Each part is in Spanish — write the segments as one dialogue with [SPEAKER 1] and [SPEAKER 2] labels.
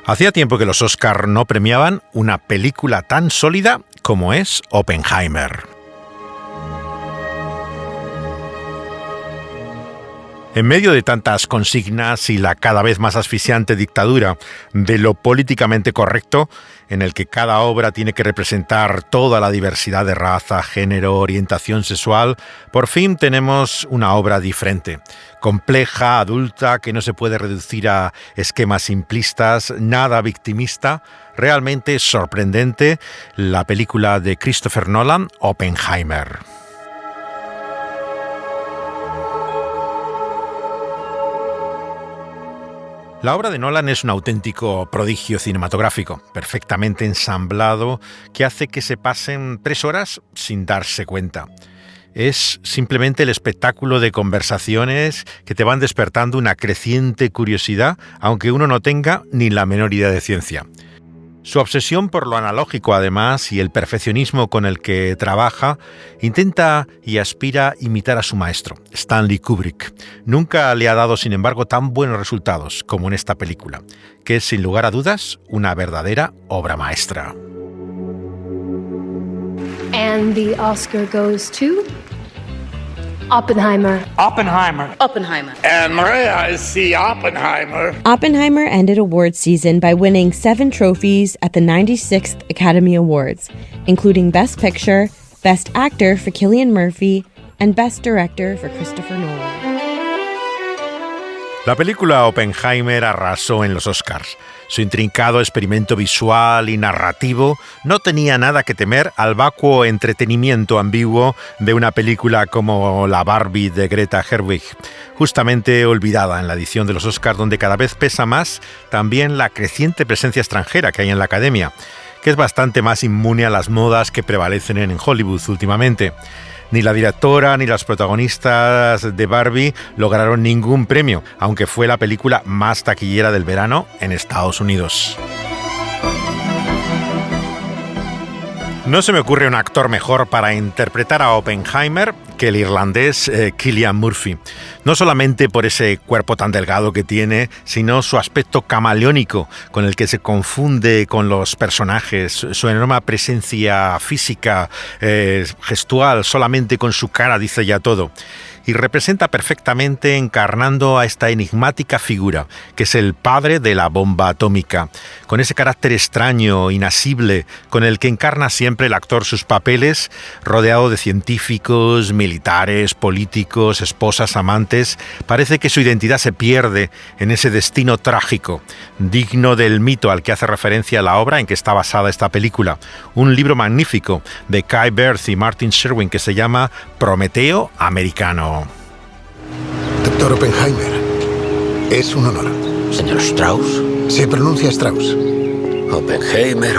[SPEAKER 1] Hacía tiempo que los Oscar no premiaban una película tan sólida como es Oppenheimer. En medio de tantas consignas y la cada vez más asfixiante dictadura de lo políticamente correcto, en el que cada obra tiene que representar toda la diversidad de raza, género, orientación sexual, por fin tenemos una obra diferente, compleja, adulta, que no se puede reducir a esquemas simplistas, nada victimista, realmente sorprendente, la película de Christopher Nolan, Oppenheimer. La obra de Nolan es un auténtico prodigio cinematográfico, perfectamente ensamblado, que hace que se pasen 3 horas sin darse cuenta. Es simplemente el espectáculo de conversaciones que te van despertando una creciente curiosidad, aunque uno no tenga ni la menor idea de ciencia. Su obsesión por lo analógico, además, y el perfeccionismo con el que trabaja, intenta y aspira a imitar a su maestro, Stanley Kubrick. Nunca le ha dado, sin embargo, tan buenos resultados como en esta película, que es, sin lugar a dudas, una verdadera obra maestra.
[SPEAKER 2] And the Oscar goes to Oppenheimer.
[SPEAKER 3] Oppenheimer.
[SPEAKER 4] Oppenheimer.
[SPEAKER 5] And Maria is see Oppenheimer.
[SPEAKER 6] Oppenheimer ended awards season by winning 7 trophies at the 96th Academy Awards, including Best Picture, Best Actor for Cillian Murphy, and Best Director for Christopher Nolan.
[SPEAKER 1] La película Oppenheimer arrasó en los Oscars. Su intrincado experimento visual y narrativo no tenía nada que temer al vacuo entretenimiento ambiguo de una película como la Barbie de Greta Gerwig, justamente olvidada en la edición de los Oscars, donde cada vez pesa más también la creciente presencia extranjera que hay en la Academia, que es bastante más inmune a las modas que prevalecen en Hollywood últimamente. Ni la directora ni las protagonistas de Barbie lograron ningún premio, aunque fue la película más taquillera del verano en Estados Unidos. No se me ocurre un actor mejor para interpretar a Oppenheimer que el irlandés Cillian Murphy. No solamente por ese cuerpo tan delgado que tiene, sino su aspecto camaleónico con el que se confunde con los personajes, su enorme presencia física, gestual, solamente con su cara dice ya todo. Y representa perfectamente encarnando a esta enigmática figura, que es el padre de la bomba atómica, con ese carácter extraño, inasible, con el que encarna siempre el actor sus papeles, rodeado de científicos, militares, políticos, esposas, amantes. Parece que su identidad se pierde en ese destino trágico, digno del mito al que hace referencia la obra en que está basada esta película. Un libro magnífico de Kai Berth y Martin Sherwin que se llama Prometeo Americano.
[SPEAKER 7] Doctor Oppenheimer, es un honor.
[SPEAKER 4] ¿Señor Strauss?
[SPEAKER 7] Se pronuncia Strauss.
[SPEAKER 4] Oppenheimer.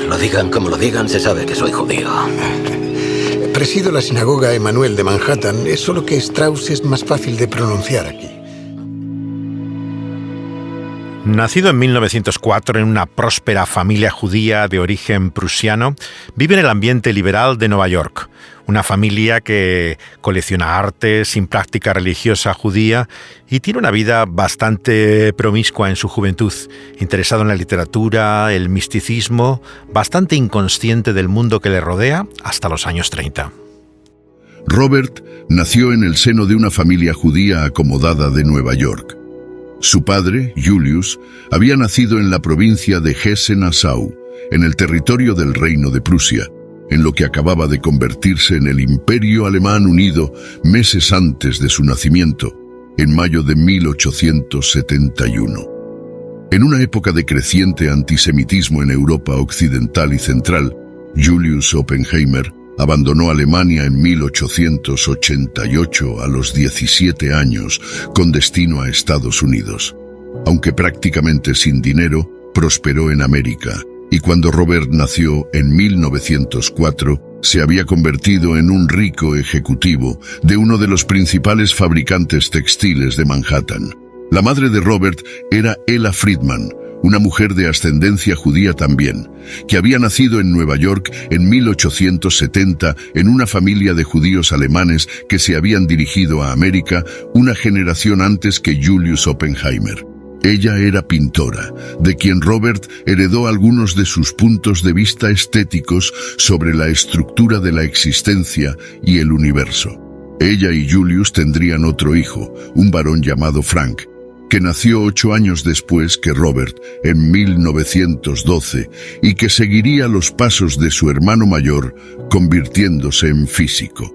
[SPEAKER 4] Lo digan como lo digan, se sabe que soy judío.
[SPEAKER 7] Presido la sinagoga Emanuel de Manhattan, es solo que Strauss es más fácil de pronunciar aquí.
[SPEAKER 1] Nacido en 1904 en una próspera familia judía de origen prusiano, vive en el ambiente liberal de Nueva York. Una familia que colecciona arte sin práctica religiosa judía y tiene una vida bastante promiscua en su juventud, interesado en la literatura, el misticismo, bastante inconsciente del mundo que le rodea hasta los años 30.
[SPEAKER 8] Robert nació en el seno de una familia judía acomodada de Nueva York. Su padre, Julius, había nacido en la provincia de Hesse-Nassau, en el territorio del Reino de Prusia, en lo que acababa de convertirse en el Imperio Alemán Unido meses antes de su nacimiento, en mayo de 1871. En una época de creciente antisemitismo en Europa occidental y central, Julius Oppenheimer abandonó Alemania en 1888 a los 17 años con destino a Estados Unidos. Aunque prácticamente sin dinero, prosperó en América y cuando Robert nació en 1904, se había convertido en un rico ejecutivo de uno de los principales fabricantes textiles de Manhattan. La madre de Robert era Ella Friedman, una mujer de ascendencia judía también, que había nacido en Nueva York en 1870 en una familia de judíos alemanes que se habían dirigido a América una generación antes que Julius Oppenheimer. Ella era pintora, de quien Robert heredó algunos de sus puntos de vista estéticos sobre la estructura de la existencia y el universo. Ella y Julius tendrían otro hijo, un varón llamado Frank, que nació 8 años después que Robert, en 1912, y que seguiría los pasos de su hermano mayor, convirtiéndose en físico.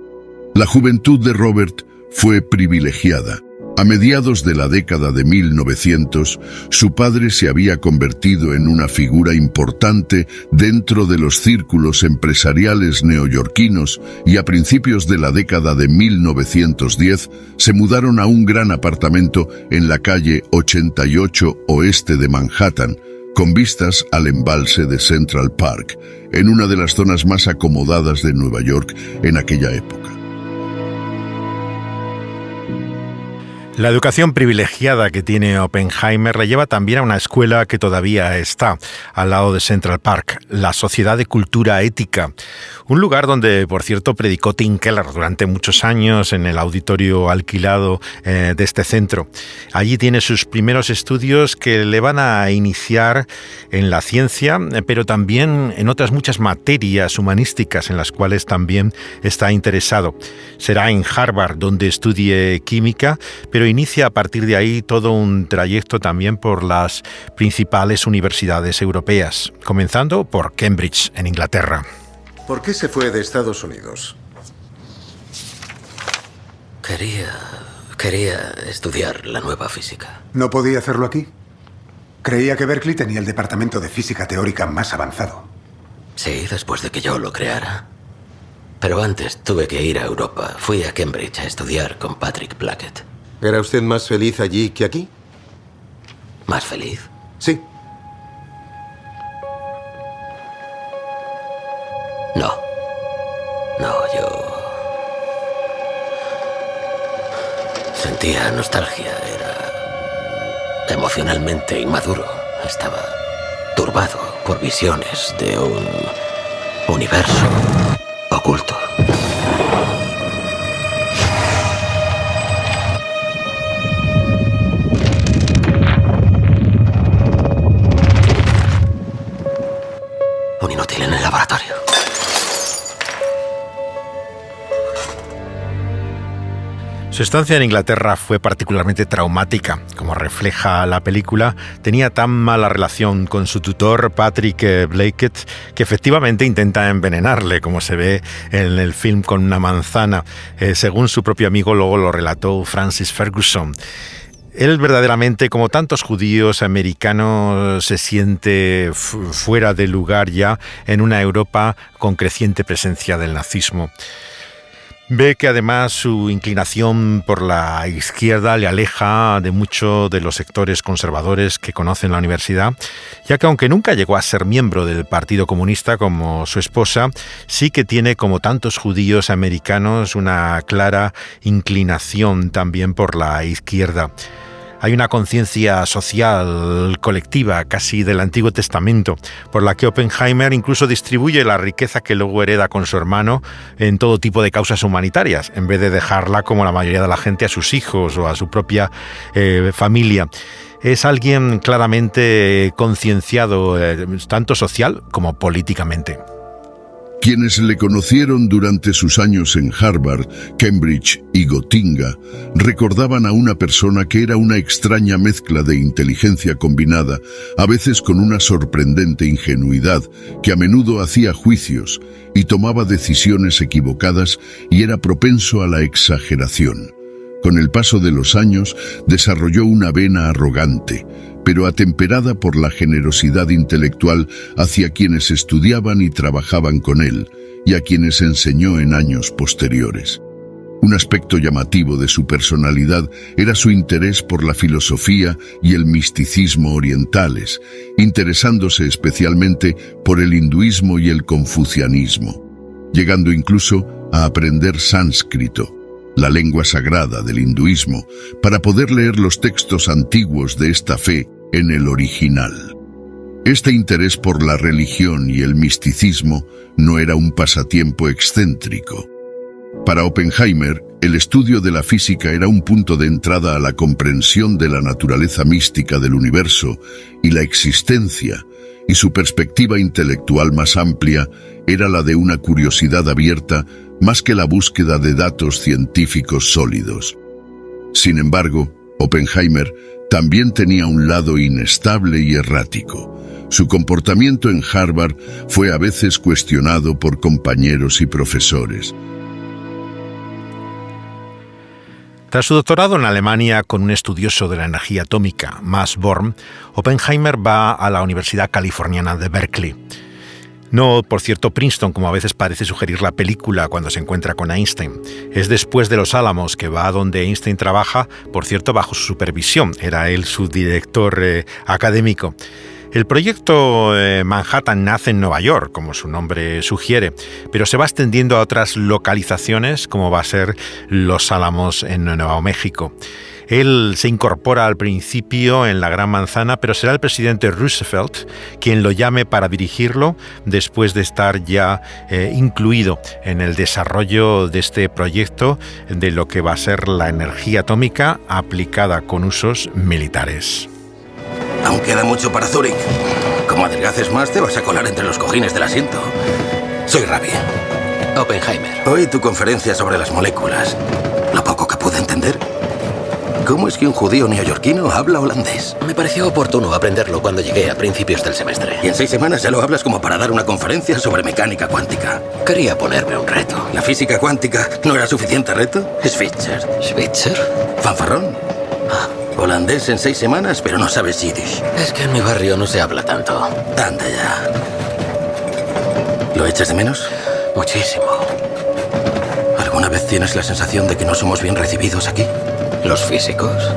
[SPEAKER 8] La juventud de Robert fue privilegiada. A mediados de la década de 1900, su padre se había convertido en una figura importante dentro de los círculos empresariales neoyorquinos y a principios de la década de 1910 se mudaron a un gran apartamento en la calle 88 oeste de Manhattan, con vistas al embalse de Central Park, en una de las zonas más acomodadas de Nueva York en aquella época.
[SPEAKER 1] La educación privilegiada que tiene Oppenheimer la lleva también a una escuela que todavía está al lado de Central Park, la Sociedad de Cultura Ética, un lugar donde, por cierto, predicó Tim Keller durante muchos años en el auditorio alquilado de este centro. Allí tiene sus primeros estudios que le van a iniciar en la ciencia, pero también en otras muchas materias humanísticas en las cuales también está interesado. Será en Harvard donde estudie química, pero inicia a partir de ahí todo un trayecto también por las principales universidades europeas, comenzando por Cambridge, en Inglaterra.
[SPEAKER 3] ¿Por qué se fue de Estados Unidos?
[SPEAKER 4] Quería estudiar la nueva física.
[SPEAKER 9] ¿No podía hacerlo aquí? Creía que Berkeley tenía el departamento de física teórica más avanzado.
[SPEAKER 4] Sí, después de que yo lo creara. Pero antes tuve que ir a Europa. Fui a Cambridge a estudiar con Patrick Blackett.
[SPEAKER 3] ¿Era usted más feliz allí que aquí?
[SPEAKER 4] ¿Más feliz?
[SPEAKER 3] Sí.
[SPEAKER 4] No, yo sentía nostalgia, era emocionalmente inmaduro, estaba turbado por visiones de un universo oculto. Un inútil en el laboratorio.
[SPEAKER 1] Su estancia en Inglaterra fue particularmente traumática. Como refleja la película, tenía tan mala relación con su tutor, Patrick Blackett, que efectivamente intenta envenenarle, como se ve en el film con una manzana. Según su propio amigo, luego lo relató Francis Ferguson. Él verdaderamente, como tantos judíos americanos, se siente fuera de lugar ya en una Europa con creciente presencia del nazismo. Ve que además su inclinación por la izquierda le aleja de muchos de los sectores conservadores que conoce en la universidad, ya que aunque nunca llegó a ser miembro del Partido Comunista como su esposa, sí que tiene, como tantos judíos americanos, una clara inclinación también por la izquierda. Hay una conciencia social colectiva, casi del Antiguo Testamento, por la que Oppenheimer incluso distribuye la riqueza que luego hereda con su hermano en todo tipo de causas humanitarias, en vez de dejarla, como la mayoría de la gente, a sus hijos o a su propia familia. Es alguien claramente concienciado, tanto social como políticamente.
[SPEAKER 8] Quienes le conocieron durante sus años en Harvard, Cambridge y Gotinga recordaban a una persona que era una extraña mezcla de inteligencia combinada, a veces con una sorprendente ingenuidad, que a menudo hacía juicios y tomaba decisiones equivocadas y era propenso a la exageración. Con el paso de los años, desarrolló una vena arrogante, pero atemperada por la generosidad intelectual hacia quienes estudiaban y trabajaban con él, y a quienes enseñó en años posteriores. Un aspecto llamativo de su personalidad era su interés por la filosofía y el misticismo orientales, interesándose especialmente por el hinduismo y el confucianismo, llegando incluso a aprender sánscrito, la lengua sagrada del hinduismo, para poder leer los textos antiguos de esta fe en el original. Este interés por la religión y el misticismo no era un pasatiempo excéntrico. Para Oppenheimer, el estudio de la física era un punto de entrada a la comprensión de la naturaleza mística del universo y la existencia, y su perspectiva intelectual más amplia era la de una curiosidad abierta más que la búsqueda de datos científicos sólidos. Sin embargo, Oppenheimer también tenía un lado inestable y errático. Su comportamiento en Harvard fue a veces cuestionado por compañeros y profesores.
[SPEAKER 1] Tras su doctorado en Alemania con un estudioso de la energía atómica, Max Born, Oppenheimer va a la Universidad Californiana de Berkeley. No, por cierto, Princeton, como a veces parece sugerir la película cuando se encuentra con Einstein. Es después de Los Álamos que va a donde Einstein trabaja, por cierto, bajo su supervisión. Era él su director académico. El proyecto Manhattan nace en Nueva York, como su nombre sugiere, pero se va extendiendo a otras localizaciones, como va a ser Los Álamos en Nuevo México. Él se incorpora al principio en la Gran Manzana, pero será el presidente Roosevelt quien lo llame para dirigirlo después de estar ya incluido en el desarrollo de este proyecto de lo que va a ser la energía atómica aplicada con usos militares.
[SPEAKER 10] Aún queda mucho para Zúrich. Como adelgaces más, te vas a colar entre los cojines del asiento. Soy Rabi.
[SPEAKER 4] Oppenheimer.
[SPEAKER 10] Oí tu conferencia sobre las moléculas. Lo poco que pude entender. ¿Cómo es que un judío neoyorquino habla holandés?
[SPEAKER 4] Me pareció oportuno aprenderlo cuando llegué a principios del semestre.
[SPEAKER 10] Y en 6 semanas ya lo hablas como para dar una conferencia sobre mecánica cuántica.
[SPEAKER 4] Quería ponerme un reto.
[SPEAKER 10] ¿La física cuántica no era suficiente reto? Switzer.
[SPEAKER 4] ¿Switzer?
[SPEAKER 10] ¿Fanfarrón? Holandés en 6 semanas, pero no sabes yiddish.
[SPEAKER 4] Es que en mi barrio no se habla tanto.
[SPEAKER 10] Anda ya. ¿Lo echas de menos?
[SPEAKER 4] Muchísimo.
[SPEAKER 10] ¿Alguna vez tienes la sensación de que no somos bien recibidos aquí?
[SPEAKER 4] ¿Los físicos?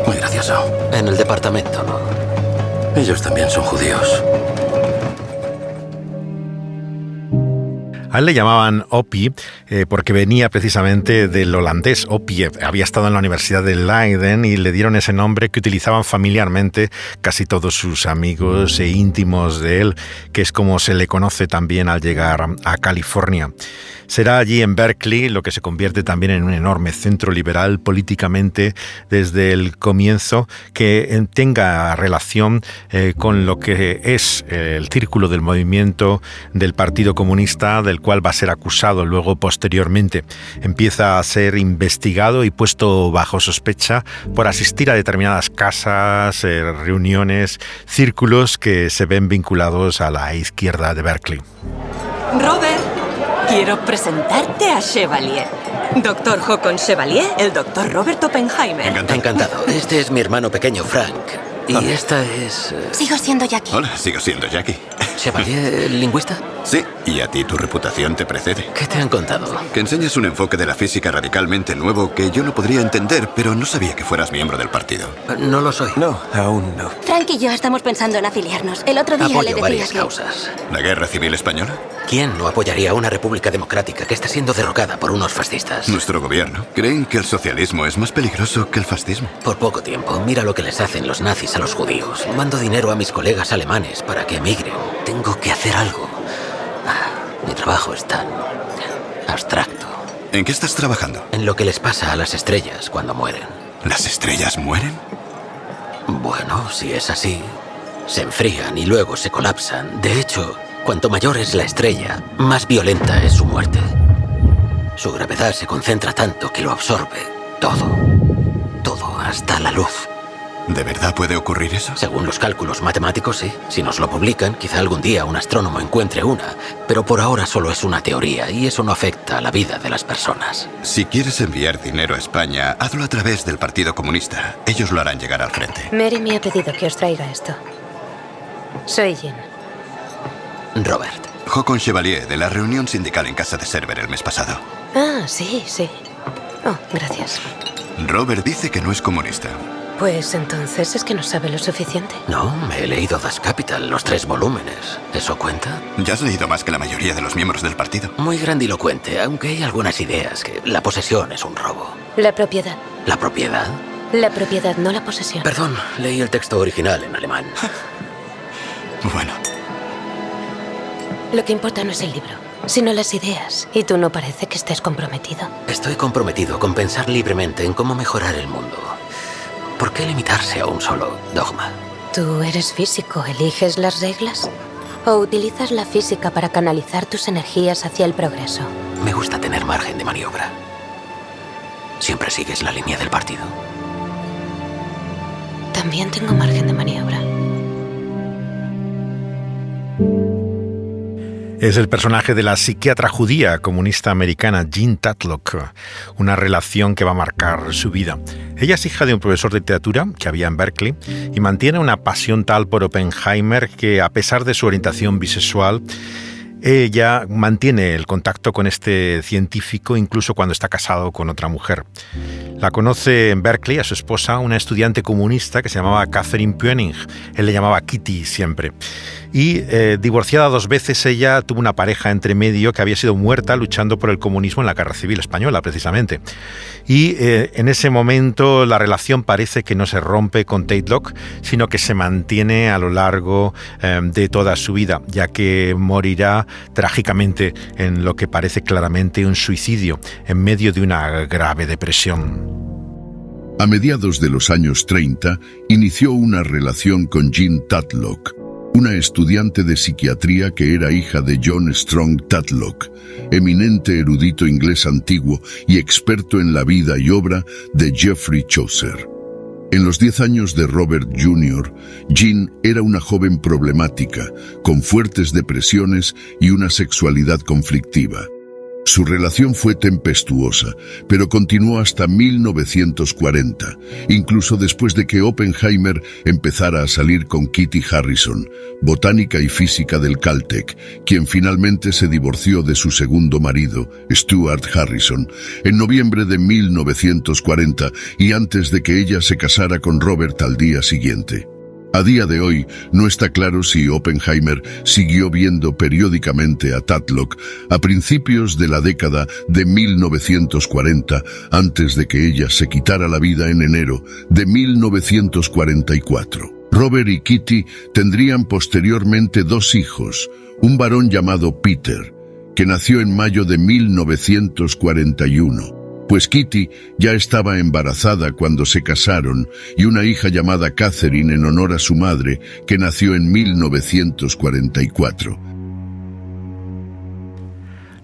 [SPEAKER 10] Muy gracioso.
[SPEAKER 4] En el departamento, ¿no?
[SPEAKER 10] Ellos también son judíos.
[SPEAKER 1] A él le llamaban Oppie porque venía precisamente del holandés. Oppie había estado en la Universidad de Leiden y le dieron ese nombre que utilizaban familiarmente casi todos sus amigos e íntimos de él, que es como se le conoce también al llegar a California. Será allí en Berkeley lo que se convierte también en un enorme centro liberal políticamente desde el comienzo, que tenga relación con lo que es el círculo del movimiento del Partido Comunista, del cual va a ser acusado luego posteriormente. Empieza a ser investigado y puesto bajo sospecha por asistir a determinadas casas, reuniones, círculos que se ven vinculados a la izquierda de Berkeley.
[SPEAKER 11] Robert, quiero presentarte a Chevalier. Doctor Håkon Chevalier, el doctor Robert Oppenheimer.
[SPEAKER 4] Encantado. Este es mi hermano pequeño, Frank. Y esta es...
[SPEAKER 12] Sigo siendo Jackie.
[SPEAKER 13] Hola, sigo siendo Jackie.
[SPEAKER 4] ¿Chevalier lingüista?
[SPEAKER 13] Sí, y a ti tu reputación te precede.
[SPEAKER 4] ¿Qué te han contado?
[SPEAKER 13] Que enseñas un enfoque de la física radicalmente nuevo que yo no podría entender, pero no sabía que fueras miembro del partido.
[SPEAKER 4] No lo soy.
[SPEAKER 13] No, aún no.
[SPEAKER 12] Frank y yo estamos pensando en afiliarnos. El otro día
[SPEAKER 4] Apoyo
[SPEAKER 12] le decía
[SPEAKER 4] varias
[SPEAKER 12] que...
[SPEAKER 4] causas.
[SPEAKER 13] ¿La guerra civil española?
[SPEAKER 4] ¿Quién no apoyaría una república democrática que está siendo derrocada por unos fascistas?
[SPEAKER 13] Nuestro gobierno. Creen que el socialismo es más peligroso que el fascismo.
[SPEAKER 4] Por poco tiempo. Mira lo que les hacen los nazis a los judíos. Mando dinero a mis colegas alemanes para que emigren. Tengo que hacer algo. Mi trabajo es tan abstracto.
[SPEAKER 13] ¿En qué estás trabajando?
[SPEAKER 4] En lo que les pasa a las estrellas cuando mueren.
[SPEAKER 13] ¿Las estrellas mueren?
[SPEAKER 4] Bueno, si es así, se enfrían y luego se colapsan. De hecho, cuanto mayor es la estrella, más violenta es su muerte. Su gravedad se concentra tanto que lo absorbe todo. Todo, hasta la luz.
[SPEAKER 13] ¿De verdad puede ocurrir eso?
[SPEAKER 4] Según los cálculos matemáticos, sí. Si nos lo publican, quizá algún día un astrónomo encuentre una. Pero por ahora solo es una teoría y eso no afecta a la vida de las personas.
[SPEAKER 13] Si quieres enviar dinero a España, hazlo a través del Partido Comunista. Ellos lo harán llegar al frente.
[SPEAKER 2] Mary me ha pedido que os traiga esto. Soy Jean.
[SPEAKER 4] Robert.
[SPEAKER 13] Håkon Chevalier, de la reunión sindical en casa de Server el mes pasado.
[SPEAKER 2] Ah, sí, sí. Oh, gracias.
[SPEAKER 13] Robert dice que no es comunista.
[SPEAKER 2] Pues entonces es que no sabe lo suficiente.
[SPEAKER 4] No, me he leído Das Kapital, los 3 volúmenes. ¿Eso cuenta?
[SPEAKER 13] Ya has leído más que la mayoría de los miembros del partido.
[SPEAKER 4] Muy grandilocuente, aunque hay algunas ideas que la posesión es un robo.
[SPEAKER 2] La propiedad.
[SPEAKER 4] ¿La propiedad?
[SPEAKER 2] La propiedad, no la posesión.
[SPEAKER 4] Perdón, leí el texto original en alemán.
[SPEAKER 13] Bueno.
[SPEAKER 2] Lo que importa no es el libro, sino las ideas. Y tú no parece que estés comprometido.
[SPEAKER 4] Estoy comprometido con pensar libremente en cómo mejorar el mundo. ¿Por qué limitarse a un solo dogma?
[SPEAKER 2] ¿Tú eres físico? ¿Eliges las reglas? ¿O utilizas la física para canalizar tus energías hacia el progreso?
[SPEAKER 4] Me gusta tener margen de maniobra. ¿Siempre sigues la línea del partido?
[SPEAKER 2] También tengo margen de maniobra.
[SPEAKER 1] Es el personaje de la psiquiatra judía comunista americana Jean Tatlock, una relación que va a marcar su vida. Ella es hija de un profesor de literatura que había en Berkeley y mantiene una pasión tal por Oppenheimer que, a pesar de su orientación bisexual, ella mantiene el contacto con este científico incluso cuando está casado con otra mujer. La conoce en Berkeley a su esposa, una estudiante comunista que se llamaba Catherine Pöning. Él le llamaba Kitty siempre. Y divorciada 2 veces, ella tuvo una pareja entre medio que había sido muerta luchando por el comunismo en la Guerra Civil Española, precisamente. Y en ese momento la relación parece que no se rompe con Tatlock, sino que se mantiene a lo largo de toda su vida, ya que morirá trágicamente en lo que parece claramente un suicidio, en medio de una grave depresión.
[SPEAKER 8] A mediados de los años 30, inició una relación con Jean Tatlock, una estudiante de psiquiatría que era hija de John Strong Tatlock, eminente erudito inglés antiguo y experto en la vida y obra de Geoffrey Chaucer. En los 10 años de Robert Jr., Jean era una joven problemática, con fuertes depresiones y una sexualidad conflictiva. Su relación fue tempestuosa, pero continuó hasta 1940, incluso después de que Oppenheimer empezara a salir con Kitty Harrison, botánica y física del Caltech, quien finalmente se divorció de su segundo marido, Stuart Harrison, en noviembre de 1940 y antes de que ella se casara con Robert al día siguiente. A día de hoy, no está claro si Oppenheimer siguió viendo periódicamente a Tatlock a principios de la década de 1940, antes de que ella se quitara la vida en enero de 1944. Robert y Kitty tendrían posteriormente 2 hijos, un varón llamado Peter, que nació en mayo de 1941. Pues Kitty ya estaba embarazada cuando se casaron, y una hija llamada Catherine en honor a su madre, que nació en 1944.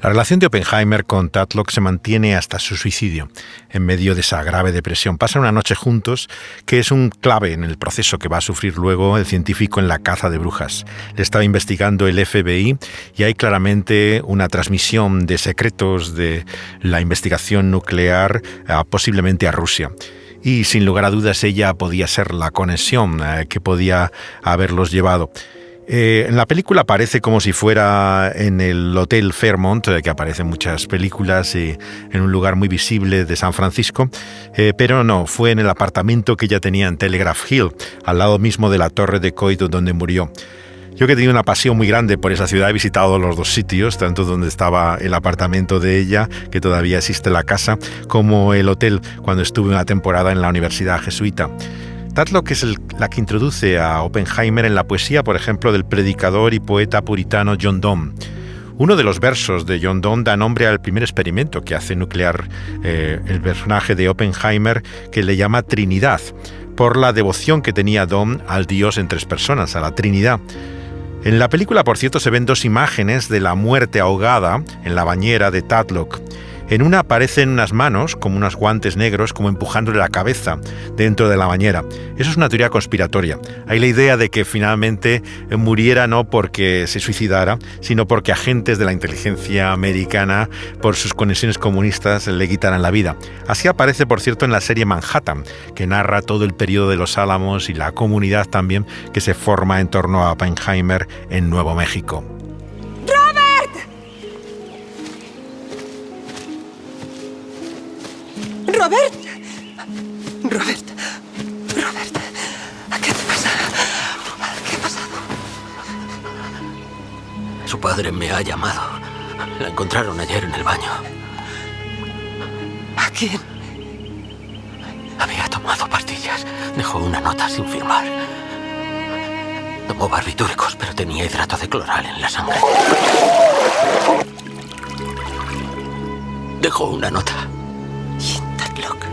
[SPEAKER 1] La relación de Oppenheimer con Tatlock se mantiene hasta su suicidio, en medio de esa grave depresión. Pasan una noche juntos, que es un clave en el proceso que va a sufrir luego el científico en la caza de brujas. Le estaba investigando el FBI y hay claramente una transmisión de secretos de la investigación nuclear, posiblemente a Rusia. Y sin lugar a dudas ella podía ser la conexión que podía haberlos llevado. En la película aparece como si fuera en el Hotel Fairmont, que aparece en muchas películas, en un lugar muy visible de San Francisco, pero no, fue en el apartamento que ella tenía en Telegraph Hill, al lado mismo de la torre de Coit donde murió. Yo, que he tenido una pasión muy grande por esa ciudad, he visitado los 2 sitios, tanto donde estaba el apartamento de ella, que todavía existe la casa, como el hotel cuando estuve una temporada en la Universidad Jesuita. Tatlock es la que introduce a Oppenheimer en la poesía, por ejemplo, del predicador y poeta puritano John Donne. Uno de los versos de John Donne da nombre al primer experimento que hace nuclear el personaje de Oppenheimer, que le llama Trinidad, por la devoción que tenía Donne al Dios en 3 personas, a la Trinidad. En la película, por cierto, se ven 2 imágenes de la muerte ahogada en la bañera de Tatlock. En una aparecen unas manos, como unos guantes negros, como empujándole la cabeza dentro de la bañera. Eso es una teoría conspiratoria. Hay la idea de que finalmente muriera no porque se suicidara, sino porque agentes de la inteligencia americana, por sus conexiones comunistas, le quitaran la vida. Así aparece, por cierto, en la serie Manhattan, que narra todo el periodo de los Álamos y la comunidad también que se forma en torno a Oppenheimer en Nuevo México.
[SPEAKER 11] ¡Robert! ¡Robert! ¿Qué te pasa? ¿Qué ha pasado?
[SPEAKER 4] Su padre me ha llamado. La encontraron ayer en el baño.
[SPEAKER 11] ¿A quién?
[SPEAKER 4] Había tomado pastillas. Dejó una nota sin firmar. Tomó barbitúricos, pero tenía hidrato de cloral en la sangre. dejó una nota.
[SPEAKER 11] Hinterlock.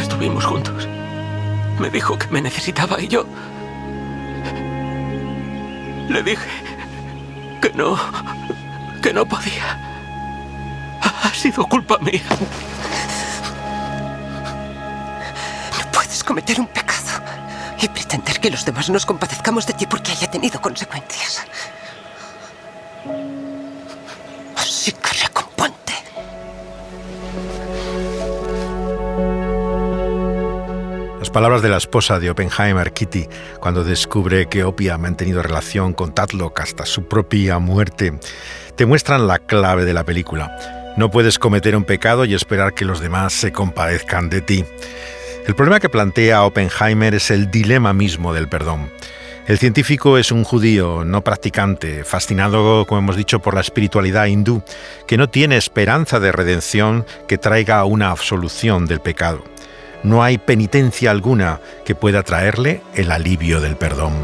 [SPEAKER 4] Estuvimos juntos. Me dijo que me necesitaba y yo le dije que no podía. Ha sido culpa mía.
[SPEAKER 11] No puedes cometer un pecado y pretender que los demás nos compadezcamos de ti porque haya tenido consecuencias. Así que recomponte.
[SPEAKER 1] Las palabras de la esposa de Oppenheimer, Kitty, cuando descubre que Opie ha mantenido relación con Tatlock hasta su propia muerte, te muestran la clave de la película. No puedes cometer un pecado y esperar que los demás se compadezcan de ti. El problema que plantea Oppenheimer es el dilema mismo del perdón. El científico es un judío no practicante, fascinado, como hemos dicho, por la espiritualidad hindú, que no tiene esperanza de redención que traiga una absolución del pecado. No hay penitencia alguna que pueda traerle el alivio del perdón.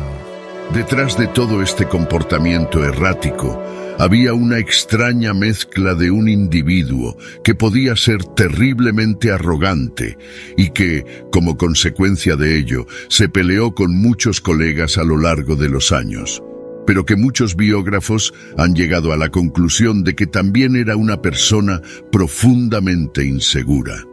[SPEAKER 8] Detrás de todo este comportamiento errático, había una extraña mezcla de un individuo que podía ser terriblemente arrogante y que, como consecuencia de ello, se peleó con muchos colegas a lo largo de los años, pero que muchos biógrafos han llegado a la conclusión de que también era una persona profundamente insegura.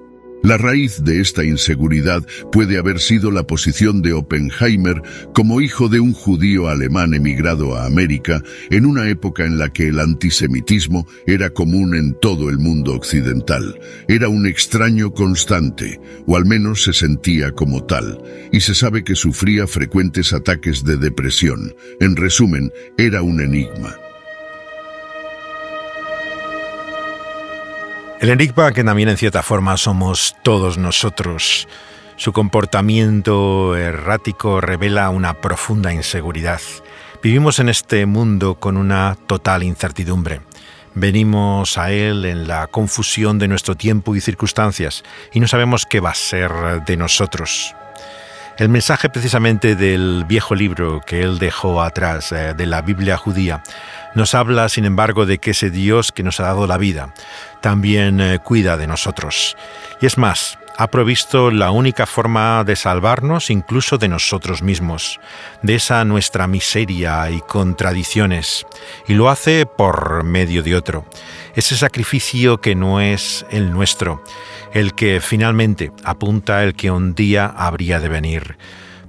[SPEAKER 8] La raíz de esta inseguridad puede haber sido la posición de Oppenheimer como hijo de un judío alemán emigrado a América en una época en la que el antisemitismo era común en todo el mundo occidental. Era un extraño constante, o al menos se sentía como tal, y se sabe que sufría frecuentes ataques de depresión. En resumen, era un enigma.
[SPEAKER 1] El enigma que también en cierta forma somos todos nosotros. Su comportamiento errático revela una profunda inseguridad. Vivimos en este mundo con una total incertidumbre. Venimos a él en la confusión de nuestro tiempo y circunstancias y no sabemos qué va a ser de nosotros. El mensaje precisamente del viejo libro que él dejó atrás, de la Biblia judía, nos habla, sin embargo, de que ese Dios que nos ha dado la vida también cuida de nosotros. Y es más, ha provisto la única forma de salvarnos incluso de nosotros mismos, de esa nuestra miseria y contradicciones, y lo hace por medio de otro. Ese sacrificio que no es el nuestro, el que finalmente apunta el que un día habría de venir,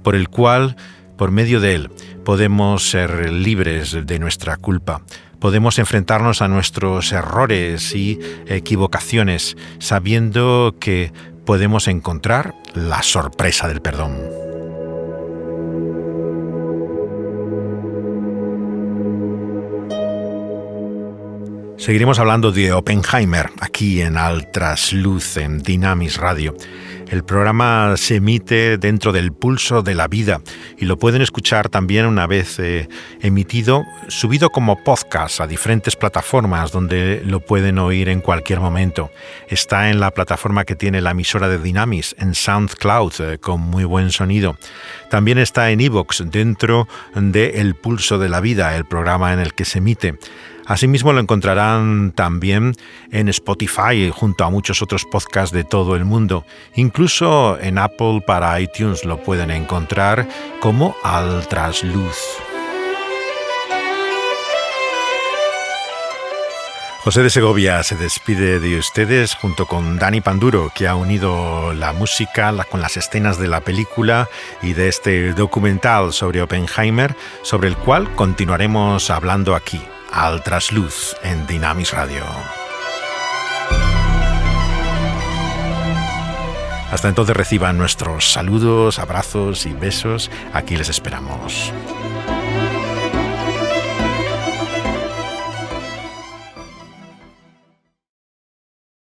[SPEAKER 1] por el cual, por medio de él, podemos ser libres de nuestra culpa. Podemos enfrentarnos a nuestros errores y equivocaciones, sabiendo que podemos encontrar la sorpresa del perdón. Seguiremos hablando de Oppenheimer aquí en Al Trasluz, en Dynamis Radio. El programa se emite dentro del pulso de la vida y lo pueden escuchar también una vez emitido, subido como podcast a diferentes plataformas donde lo pueden oír en cualquier momento. Está en la plataforma que tiene la emisora de Dynamis, en SoundCloud, con muy buen sonido. También está en iVoox, dentro de El Pulso de la Vida, el programa en el que se emite. Asimismo lo encontrarán también en Spotify junto a muchos otros podcasts de todo el mundo. Incluso en Apple para iTunes lo pueden encontrar como Al Trasluz. José de Segovia se despide de ustedes junto con Dani Panduro, que ha unido la música con las escenas de la película y de este documental sobre Oppenheimer, sobre el cual continuaremos hablando aquí, Al Trasluz, en Dynamis Radio. Hasta entonces reciban nuestros saludos, abrazos y besos. Aquí les esperamos.